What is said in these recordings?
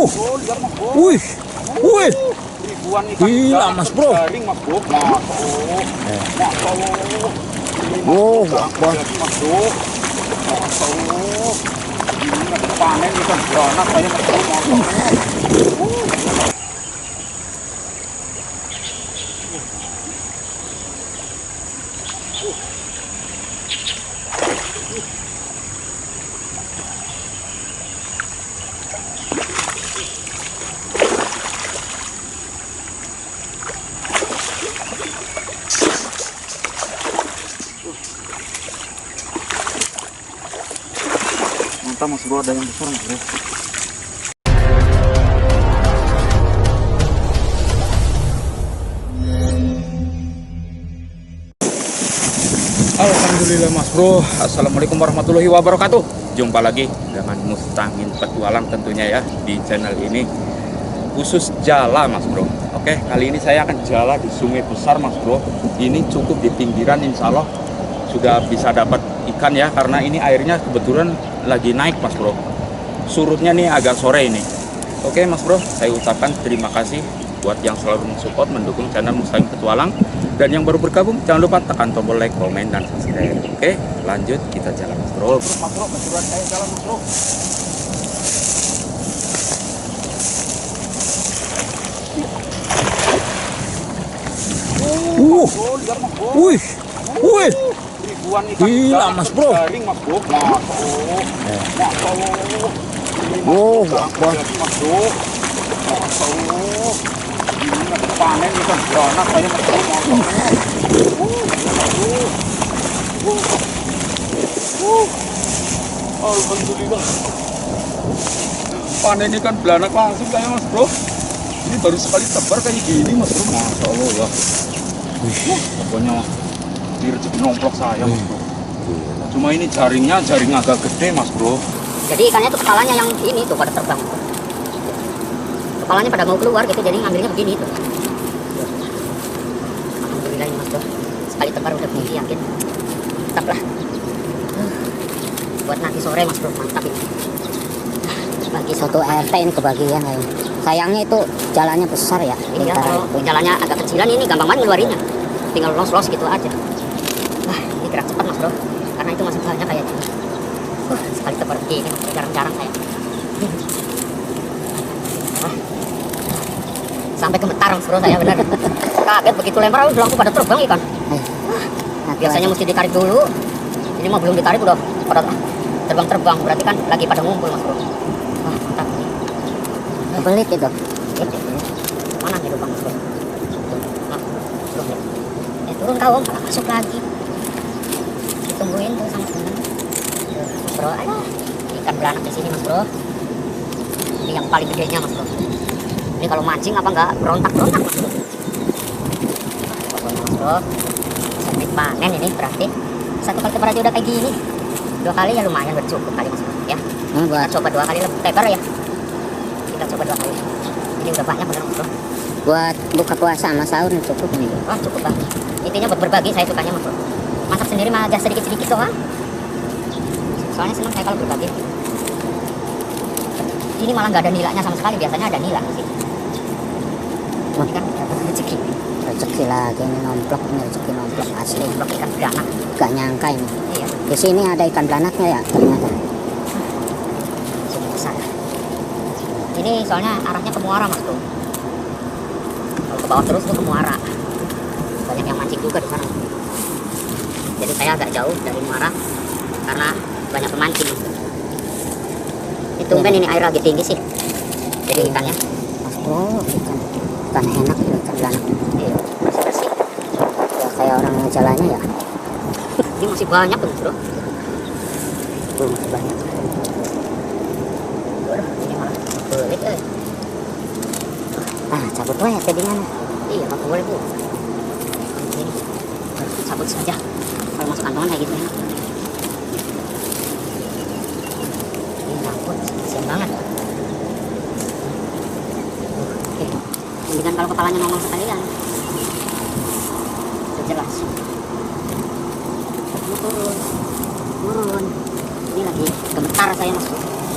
lihat mas bro. Wih, wih, Ribuan ikan gila mas bro. garing mas bro. Masya Allah. Ini mas Wow, bro, wah. jadi mas bro. Masya Allah. Ini lagi panen ikan beranak saya mas bro. Masya Allah. Mantap mas bro, ada yang besar mas bro. Alhamdulillah mas bro. Assalamualaikum warahmatullahi wabarakatuh. Jumpa lagi dengan Mustangin Petualang tentunya ya di channel ini, khusus jala mas bro. Oke, kali ini saya akan jala di sungai besar mas bro. Ini cukup di pinggiran, insya Allah sudah bisa dapat ikan ya, karena ini airnya kebetulan lagi naik mas bro. Surutnya nih agak sore ini. Oke mas bro, saya ucapkan terima kasih buat yang selalu mensupport, mendukung channel Mustangin Petualang. Dan yang baru bergabung, jangan lupa tekan tombol like, komen, dan subscribe. Oke, lanjut kita jalan mas bro. Mas bro, kejuruan saya jalan mas bro. Lihat mas bro. Wih, wih, Ribuan ikan gila mas bro. garing mas bro. Masya Allah. Masya Allah. Ini mas Wow, bro, wah. jadi mas bro. Masya Allah. Ini lagi panen ikan beranak saya mas bro. Masya Allah. Alhamdulillah. Panen ikan beranak langsung saya mas bro. Ini baru sekali tebar kayak gini mas bro. Masya Allah ya. Pokoknya ini rezeki nomplok saya mas bro. Cuma ini jaringnya jaring agak gede mas bro. Jadi ikannya tuh kepalanya yang ini tuh pada terbang. Kepalanya pada mau keluar gitu, jadi ngambilnya begini tuh. Alhamdulillah ini mas bro. Sekali tebar udah begini yakin. Mantap lah. Buat nanti sore mas bro, mantap ini. Bagi soto RT ini kebagian ya. Sayangnya itu jalannya besar ya. Iya, kalau jalannya agak kecilan ini gampang banget ngeluarinnya. Tinggal los-los gitu aja. Wah, ini gerak cepat mas bro. Karena itu masih halnya kayak gini. Sekali tebar begini mas bro, jarang-jarang saya. Wah. Sampai gemetar mas bro saya benar. Kaget begitu lempar langsung pada terbang ikan. Biasanya mesti ditarik dulu. Ini mah belum ditarik udah pada terbang-terbang, berarti kan lagi pada ngumpul mas bro. Wah, mantap. Kebelit itu. Mana nih lubang mas bro? Nah, turun kau om, malah masuk lagi. Ditungguin tuh sama temen. Mas bro, alah, ikan beranak di sini mas bro. Ini yang paling gedenya mas bro. Ini kalau mancing apa enggak berontak-berontak mas bro. Pokoknya mas bro, sampai panen ini berarti satu kali tebar aja udah kayak gini. 2 kali ya lumayan bercukup kali mas bro ya. Kita coba 2 kali lebih tebar ya. Kita coba 2 kali. Ini udah banyak bener mas bro. Buat buka puasa sama sahur cukup nih. Wah cukup banget. Intinya buat berbagi saya sukanya mas bro. Masak sendiri mah aja sedikit-sedikit doang. Soalnya senang saya kalau berbagi. Ini malah nggak ada nilainya sama sekali. Biasanya ada nilai sih. Ini kan dapat rezeki. Rezeki lagi ini nomplok, ini rezeki nomplok asli. Nomplok ikan beranak. Gak nyangka ini. Iya. Di sini ada ikan beranaknya ya ternyata. Sini besar. Ini soalnya arahnya ke Muara mas bro. Kalau ke bawah terus tuh ke Muara. Banyak yang mancing juga di sana. Jadi saya agak jauh dari Muara karena banyak pemancing mas bro. Ini tumben ini air lagi tinggi sih. Jadi ikannya. Mas bro, ikan enak ini ikan beranak. Iya, bersih-bersih. Ya kayak orang jalannya ya. Ini masih banyak tuh bro. Tuh masih banyak. Waduh, ini malah belit cabut wae tadi mana? Iya, nggak boleh bu. Ini cabut saja. Kalau masuk kantongan kayak gitu enak. Ini nyangkut, kasian banget. Oke, ini kan kalau kepalanya ngomong sekalian. Jelas. Turun, turun. Ini lagi gemetar saya mas.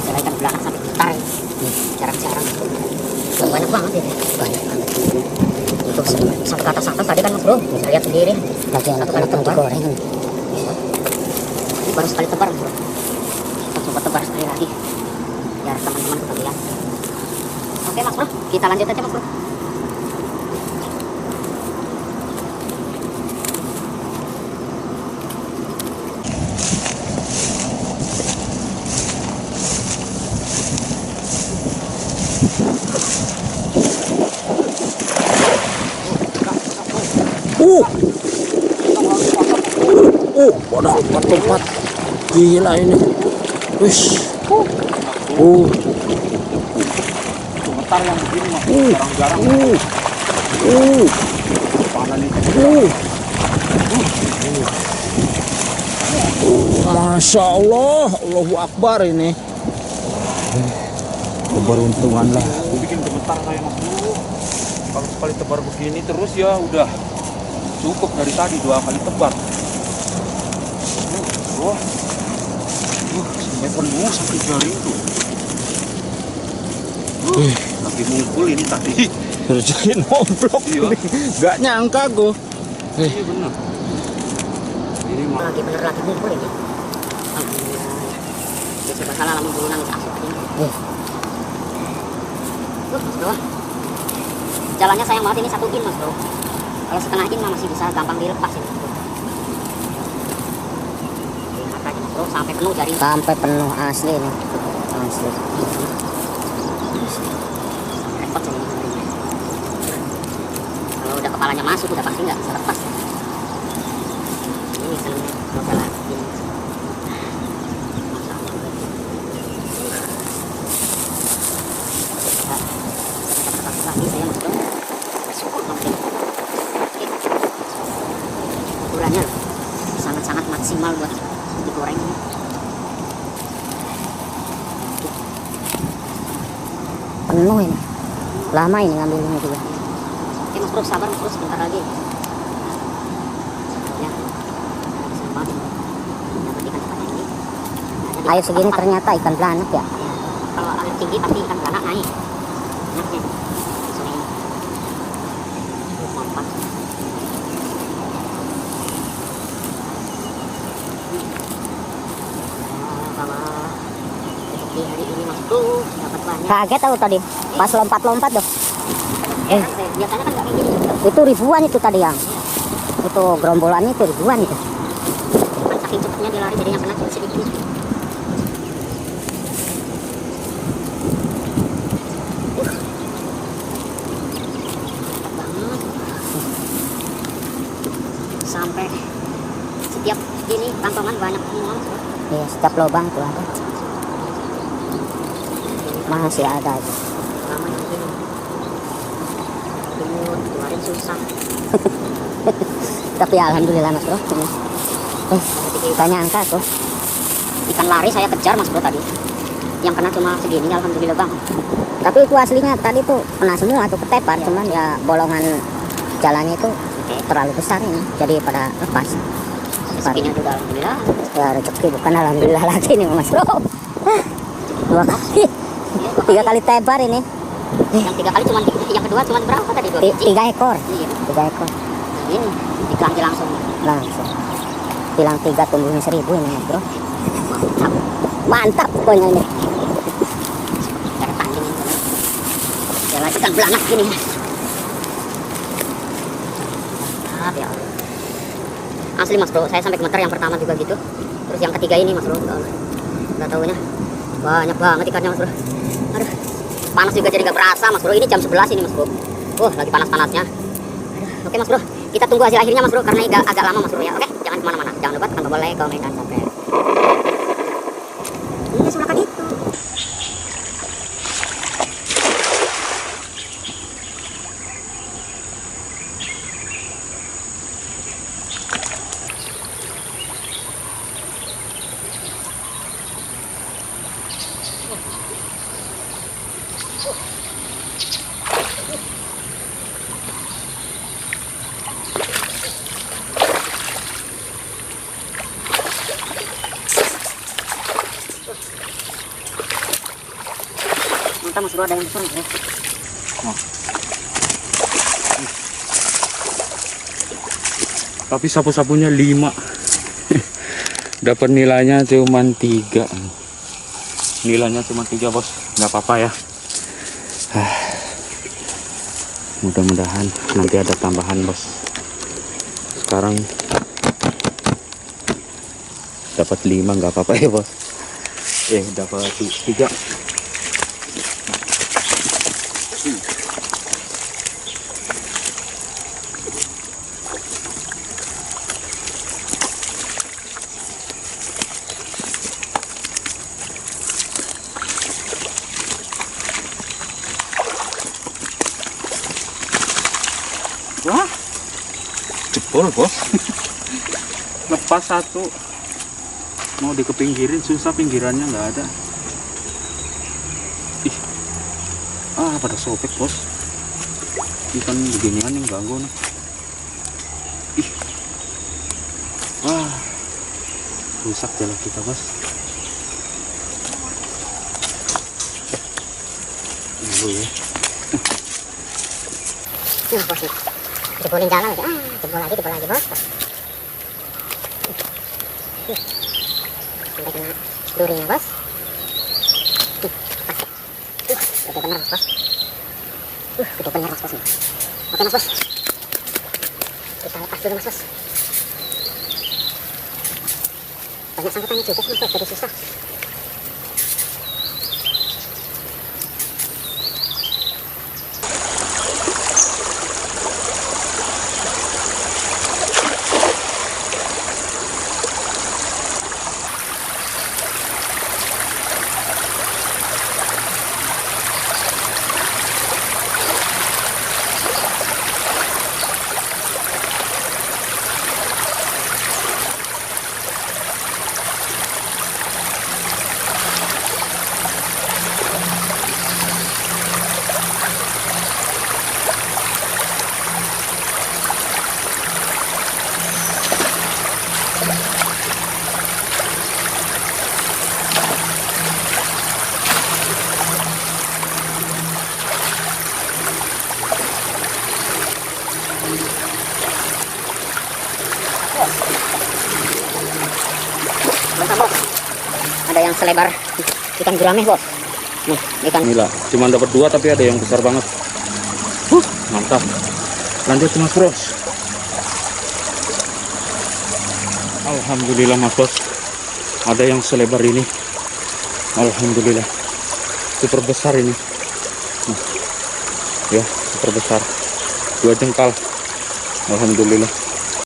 Saya ikan belanak sampai gemetar. Jarang-jarang. Banyak banget ini. Banyak banget. Itu sampai ke atas tadi kan mas bro, bisa lihat sendiri. Lagi anak kali digoreng. Ini baru sekali tebar mas bro. Kita coba tebar sekali lagi. Biar teman-teman ketahuan. Oke mas bro, kita lanjut aja mas bro. Pada tempat gila ini. Wish. Gemetar yang begini mas, jarang-jarang. Panen itu. Masya Allah, Allahu Akbar ini. Keberuntungan lah. Aku bikin gemetar kayak mas bro. Kalau sekali tebar begini terus ya udah cukup dari tadi 2 kali tebar. Wah, sampai penuh sampai jaring tuh. Lagi ngumpul ini tadi. Rezeki nomplok. Iya. Gak nyangka gue. Iya benar. Ini mah Lagi bener lagi ngumpul ini. Alhamdulillah. Ya coba salah lama dulu nangis asap ini. Mas bro. Jalannya sayang banget ini 1 in mas bro. Kalau setengah in mah masih bisa gampang dilepas ini mas bro. Lihat aja mas bro, sampai penuh jaring. Sampai penuh asli ini. Asli. Repot ini. Kalau udah kepalanya masuk udah pasti nggak bisa lepas. Ini senangnya kalau jalan ini. Lagi saya mas bro bersyukur banget ini. Ukurannya sangat-sangat maksimal buat digoreng ini. Penuh ini. Lama ini ngambilnya juga. Oke mas bro, sabar mas bro, sebentar lagi. Ya, bisa banget ini. Dapat ikan sepanjang ini. Air segini ternyata ikan belanak ya. Ya, kalau air tinggi pasti ikan belanak naik. Enaknya sore ini. Mantap. Kalau rezeki hari ini mas bro dapat banyak. Kaget aku tadi pas lompat-lompat tuh. Biasanya kan nggak kayak gini. Itu ribuan itu tadi yang. Itu gerombolannya itu ribuan itu. Kan saking cepatnya dia lari jadi yang kena cuma sedikit. Mantap banget. Sampai setiap ini kantongan banyak semua mas bro. Iya, setiap lubang tuh ada. Masih ada aja. Lama yang begini. Timur kemarin susah. Tapi alhamdulillah mas bro. Ini. Gak nyangka tuh. Ikan lari saya kejar mas bro tadi. Yang kena cuma segini alhamdulillah bang. Tapi itu aslinya tadi tuh kena semua tuh ketepar. Cuman ya bolongan jalannya itu terlalu besar ini. Jadi pada lepas. Rezekinya juga alhamdulillah. Ya rezeki bukan alhamdulillah lagi nih mas bro. 2 kali. 3 kali tebar ini. Yang 3 kali cuma yang kedua cuma berapa tadi 2 biji? 3 ekor. Iya. 3 ekor. Ini diganti langsung. Langsung. Bilang 3 tumbuhnya 1000 ini mas bro. Mantap. Mantap pokoknya ini. Cara tanding ini. Ya lagi kan belanak gini. Mantap ya. Asli mas bro, saya sampai gemetar yang pertama juga gitu. Terus yang ketiga ini mas bro, nggak tahunya banyak banget ikannya mas bro. Aduh, panas juga jadi nggak berasa mas bro. Ini jam 11 ini mas bro. Lagi panas-panasnya. Aduh, oke mas bro, kita tunggu hasil akhirnya mas bro karena ini agak lama mas bro ya. Oke, jangan kemana-mana, jangan lupa tekan tombol like, komen, dan subscribe. Ini sudah kan itu. ternyata mas bro ada yang besar bro. Tapi sapu-sapunya 5. Dapat nilainya cuma 3. Nilainya cuma 3 bos, nggak apa-apa ya. Mudah-mudahan nanti ada tambahan bos. Sekarang dapat 5 nggak apa-apa ya bos. Dapat 3. Wah, jebol bos. Lepas satu, mau dikepinggirin susah, pinggirannya nggak ada. Ih, pada sobek bos. Ikan beginian yang ganggu nih. Ih, wah, rusak jalan kita bos. Tunggu ya. Bos nih. Jebolin jalan lagi, jebol lagi bos. Sampai kena durinya bos. Gede bener bos. Gede bener bos nih. Oke mas bos. Kita lepas dulu mas bos. Banyak sangkutannya juga mas bos, jadi susah. Mantap bos. Ada yang selebar ikan gurame bos. Nih ikan. Gila, cuma dapat 2 tapi ada yang besar banget. Mantap. Lanjut mas bros. Alhamdulillah mas bos. Ada yang selebar ini. Alhamdulillah. Super besar ini. Ya, super besar. 2 jengkal. Alhamdulillah.